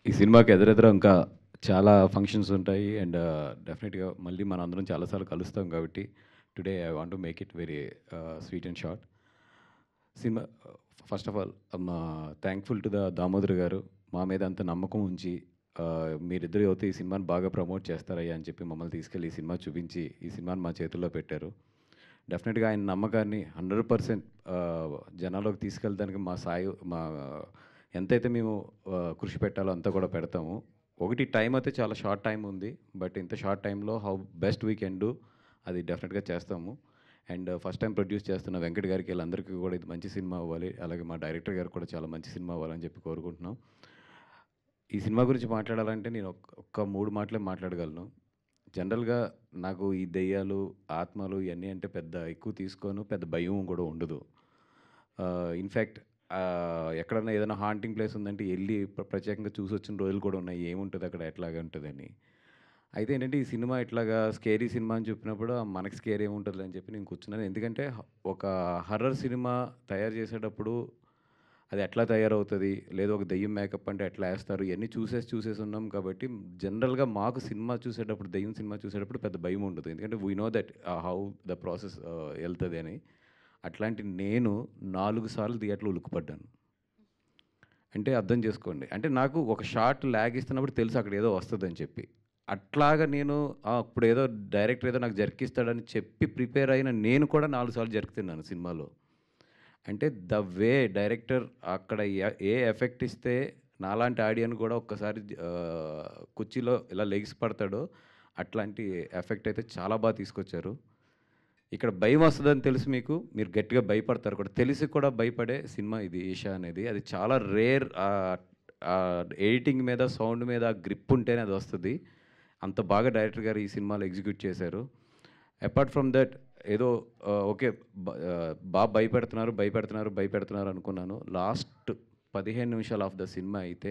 ఈ సినిమాకి ఎదురెదురు ఇంకా చాలా ఫంక్షన్స్ ఉంటాయి. అండ్ డెఫినెట్‌గా మళ్ళీ మనందరం చాలా సార్లు కలుస్తాం కాబట్టి today I want to make it very sweet and short. Cinema first of all thankful to the Damodar గారు మా మీద అంత నమ్మకం ఉంచి మీరిద్దరు అయితే ఈ సినిమాని బాగా ప్రమోట్ చేస్తారయ్యా అని చెప్పి మమ్మల్ని తీసుకెళ్ళి ఈ సినిమా చూపించి ఈ సినిమాని మా చేతుల్లో పెట్టారు. డెఫినెట్‌గా ఆయన నమ్మకాన్ని 100% జనాల్లోకి తీసుకెళ్ళడానికి మా ఎంతైతే మేము కృషి పెట్టాలో అంతా కూడా పెడతాము. ఒకటి టైం అయితే చాలా షార్ట్ టైం ఉంది. బట్ ఇంత షార్ట్ టైంలో how best we can do అది డెఫినెట్‌గా చేస్తాము. అండ్ ఫస్ట్ టైం ప్రొడ్యూస్ చేస్తున్న వెంకట్ గారికి వీళ్ళందరికీ కూడా ఇది మంచి సినిమా అవ్వాలి. అలాగే మా డైరెక్టర్ గారికి కూడా చాలా మంచి సినిమా అవ్వాలని చెప్పి కోరుకుంటున్నాం. ఈ సినిమా గురించి మాట్లాడాలంటే నేను ఒక్క 3 మాటలే మాట్లాడగలను. జనరల్‌గా నాకు ఈ దెయ్యాలు, ఆత్మలు ఇయన్నీ అంటే పెద్ద ఎక్కువ తీసుకోను. పెద్ద భయం కూడా ఉండదు. ఇన్‌ఫాక్ట్ ఎక్కడన్నా ఏదైనా హాంటింగ్ ప్లేస్ ఉందంటే ఎళ్లి ప్రత్యేకంగా చూసొచ్చిన రోజులు కూడా ఉన్నాయి. ఏముంటది అక్కడ? ఎట్లాగా ఉంటదని. అయితే ఏంటంటే ఈ సినిమా ఇట్లాగా స్కేరీ సినిమా అని చెప్పినప్పుడు మనకి స్కేర్ ఏముంటదిలే అని చెప్పి నేను కూర్చున్నాను. ఎందుకంటే ఒక హర్రర్ సినిమా తయారు చేసేటప్పుడు అది ఎట్లా తయారవుతది? లేదా ఒక దెయ్యం మేకప్ అంటే ఎట్లా ఏస్తారు? ఇయన్నీ చూసేసి ఉన్నాం కాబట్టి జనరల్‌గా మాకు సినిమా చూసేటప్పుడు దెయ్యం సినిమా చూసేటప్పుడు పెద్ద భయం ఉండదు. ఎందుకంటే we know that how the process ఎళ్తది అని. అట్లాంటి నేను 4 సార్లు థియేటర్‌లో ఉలిక్కిపడ్డాను. అంటే అర్థం చేసుకోండి. అంటే నాకు ఒక షాట్ లాగ్ ఇస్తున్నప్పుడు తెలుసు అక్కడ ఏదో వస్తదని చెప్పి. అట్లాగా నేను ఇప్పుడేదో డైరెక్టర్ ఏదో నాకు జర్కిస్తాడని చెప్పి ప్రిపేర్ అయిన నేను కూడా 4 సార్లు జర్క్ తిన్నాను సినిమాలో. అంటే ద వే డైరెక్టర్ అక్కడ ఏ ఎఫెక్ట్ ఇస్తే నాలాంటి ఆడియన్ కూడా ఒక్కసారి కుర్చీలో ఇలా లెగిసి పడతాడో అట్లాంటి ఎఫెక్ట్ అయితే చాలా బాగా తీసుకొచ్చారు. ఇక్కడ భయం వస్తదని తెలుసు మీకు. మీరు గట్టిగా భయపడతారు కూడా. తెలిసి కూడా భయపడే సినిమా ఇది 'ఈషా' అనేది. అది చాలా రేర్ ఎడిటింగ్ మీద, సౌండ్ మీద గ్రిప్ ఉంటేనే అది వస్తది. అంత బాగా డైరెక్టర్ గారు ఈ సినిమాలో ఎగ్జిక్యూట్ చేశారు. అపార్ట్ ఫ్రమ్ దట్ ఏదో ఓకే. భయపెడుతున్నారు అనుకున్నాను. లాస్ట్ 15 నిమిషాలు ఆఫ్ ద సినిమా అయితే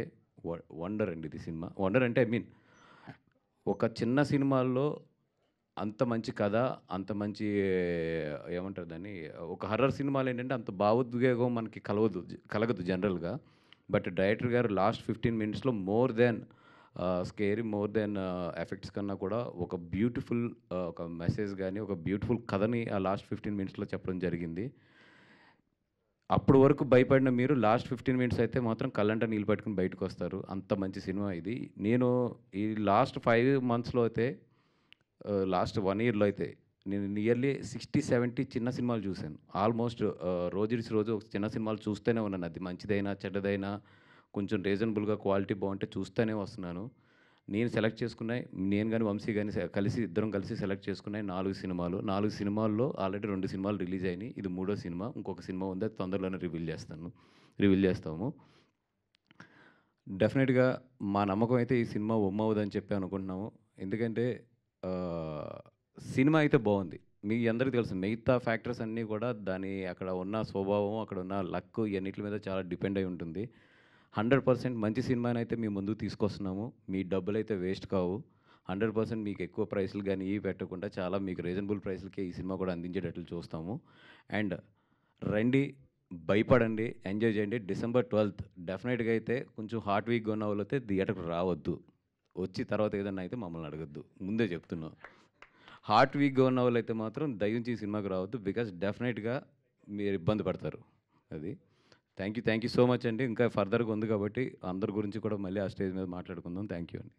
వండర్ అండి ఇది సినిమా. వండర్ అంటే ఐ మీన్ ఒక చిన్న సినిమాల్లో అంత మంచి కథ, అంత మంచి ఏమంటారు దాన్ని? ఒక హర్రర్ సినిమాలో ఏంటంటే అంత భావోద్వేగం మనకి కలగదు జనరల్‌గా. బట్ డైరెక్టర్ గారు లాస్ట్ 15 మినిట్స్‌లో more than scary, more than effects కన్నా కూడా ఒక బ్యూటిఫుల్ ఒక మెసేజ్ గాని, ఒక బ్యూటిఫుల్ కథని ఆ లాస్ట్ 15 మినిట్స్‌లో చెప్పడం జరిగింది. అప్పటి వరకు భయపడిన మీరు లాస్ట్ 15 మినిట్స్ అయితే మాత్రం కళ్ళంట నీళ్ళు పట్టుకొని బయటకొస్తారు. అంత మంచి సినిమా ఇది. నేను ఈ లాస్ట్ 5 మంత్స్‌లో అయితే లాస్ట్ 1 ఇయర్‌లో అయితే నేను నియర్లీ 60, 70 చిన్న సినిమాలు చూశాను. ఆల్మోస్ట్ రోజుడిసి రోజు ఒక చిన్న సినిమాలు చూస్తూనే ఉన్నాను. అది మంచిదైనా, చెడ్డదైనా కొంచెం రీజనబుల్‌గా క్వాలిటీ బావుంటే చూస్తూనే వస్తున్నాను. నేను సెలెక్ట్ చేసుకున్నయి నేను గాని, వంశీ గాని ఇద్దరం కలిసి సెలెక్ట్ చేసుకున్నయి 4 సినిమాలు. 4 సినిమాల్లో ఆల్రెడీ 2 సినిమాలు రిలీజ్ అయినాయి. ఇది మూడో సినిమా. ఇంకొక సినిమా ఉంది. అది తొందరలోనే రివీల్ చేస్తాము. డెఫినెట్‌గా మా నమ్మకం అయితే ఈ సినిమా ఒమ్మవ్వదని చెప్పి అనుకుంటున్నాము. ఎందుకంటే ఆహ్, సినిమా అయితే బావుంది. మీ అందరికి తెలుసు మిగతా ఫ్యాక్టర్స్ అన్నీ కూడా అక్కడ ఉన్న స్వభావం, అక్కడ ఉన్న లక్ ఇయన్నిట్ల మీద చాలా డిపెండ్ అయి ఉంటుంది. 100% మంచి సినిమానైతే మీ ముందుకు తీసుకొస్తున్నాము. మీ డబ్బులైతే వేస్ట్ కావు. 100% మీకు ఎక్కువ ప్రైస్‌లు గాని ఇవి పెట్టకుండా చాలా మీకు రీజనబుల్ ప్రైస్‌లకే ఈ సినిమా కూడా అందించేటట్లు చూస్తాము. అండ్ రండి, భయపడండి, ఎంజాయ్ చేయండి. డిసెంబర్ 12థ్ డెఫినెట్‌గా అయితే కొంచెం హార్ట్ వీక్‌గా ఉన్నవాళ్ళైతే థియేటర్‌కి రావద్దు. వచ్చి తర్వాత ఏదన్నా అయితే మమ్మల్ని అడగొద్దు. ముందే చెప్తున్నాం. హార్ట్ వీక్‌గా ఉన్నవాళ్ళైతే మాత్రం దయించి ఈ సినిమాకి రావద్దు. బికాజ్ డెఫినెట్‌గా మీరు ఇబ్బంది పడతారు. అది. థ్యాంక్ యూ సో మచ్ అండి. ఇంకా ఫర్దర్‌గా ఉంది కాబట్టి అందరి గురించి కూడా మళ్ళీ ఆ స్టేజ్ మీద మాట్లాడుకుందాం. థ్యాంక్ యూ అండి.